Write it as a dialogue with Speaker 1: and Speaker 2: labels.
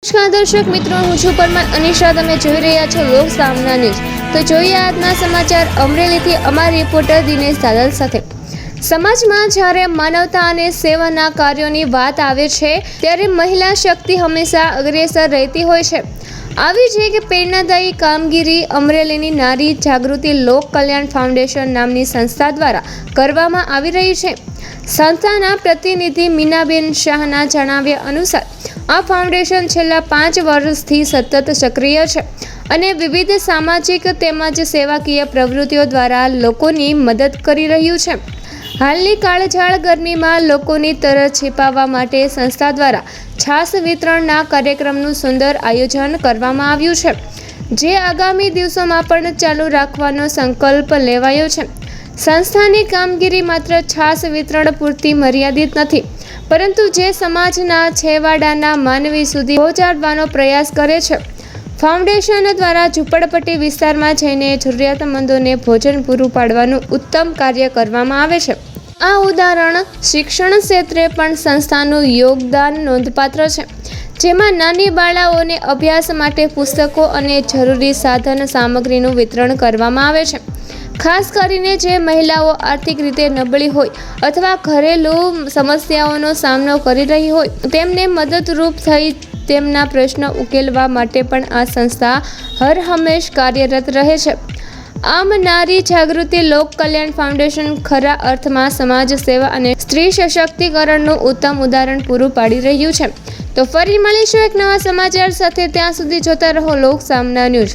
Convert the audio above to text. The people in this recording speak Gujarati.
Speaker 1: નમસ્કાર દર્શક મિત્રો, હું છું પરમાર અનિશા. તમે જોઈ રહ્યા છો લોક સામના ન્યૂઝ. તો જોઈએ આજના સમાચાર અમરેલીથી અમારા રિપોર્ટર દિનેશ દાદલ સાથે. સમાજમાં જ્યારે માનવતા અને સેવાના કાર્યોની વાત આવે છે ત્યારે મહિલા શક્તિ હંમેશા અગ્રેસર રહેતી હોય છે. આવી જ એક પ્રેરણાદાયી કામગીરી અમરેલીની નારી જાગૃતિ લોક કલ્યાણ ફાઉન્ડેશન નામની સંસ્થા દ્વારા કરવામાં આવી રહી છે. સંસ્થાના પ્રતિનિધિ મીનાબેન શાહના જણાવ્યા અનુસાર આ ફાઉન્ડેશન છેલ્લા 5 વર્ષથી સતત સક્રિય છે અને વિવિધ સામાજિક તેમજ સેવાકીય પ્રવૃત્તિઓ દ્વારા લોકોની મદદ કરી રહ્યું છે. હાલની કાળઝાળ ગરમીમાં લોકોની તરસ છીપાવવા માટે સંસ્થા દ્વારા છાશ વિતરણના કાર્યક્રમનું સુંદર આયોજન કરવામાં આવ્યું છે, જે આગામી દિવસોમાં પણ ચાલુ રાખવાનો સંકલ્પ લેવાયો છે. સંસ્થાની કામગીરી માત્ર છાશ વિતરણ પૂરતી મર્યાદિત નથી, પરંતુ જે સમાજના છેવાડાના માનવી સુધી પહોંચાડવાનો પ્રયાસ કરે છે. ફાઉન્ડેશન દ્વારા ઝૂંપડપટ્ટી વિસ્તારમાં જઈને જરૂરિયાતમંદોને ભોજન પૂરું પાડવાનું ઉત્તમ કાર્ય કરવામાં આવે છે. આ ઉદાહરણ શિક્ષણ ક્ષેત્રે પણ સંસ્થાનું યોગદાન નોંધપાત્ર છે, જેમાં નાની બાળાઓને અભ્યાસ માટે પુસ્તકો અને જરૂરી સાધન સામગ્રીનું વિતરણ કરવામાં આવે છે. ખાસ કરીને જે મહિલાઓ આર્થિક રીતે નબળી હોય અથવા ઘરેલું સમસ્યાઓનો સામનો કરી રહી હોય તેમને મદદરૂપ થઈ તેમના પ્રશ્નો ઉકેલવા માટે પણ આ સંસ્થા હર હંમેશ કાર્યરત રહે છે. આમ નારી જાગૃતિ લોક કલ્યાણ ફાઉન્ડેશન ખરા અર્થમાં સમાજ સેવા અને સ્ત્રી સશક્તિકરણનું ઉત્તમ ઉદાહરણ પૂરું પાડી રહ્યું છે. તો ફરી મળીશું એક નવા સમાચાર સાથે. ત્યાં સુધી જોતા રહો લોક સામના ન્યૂઝ.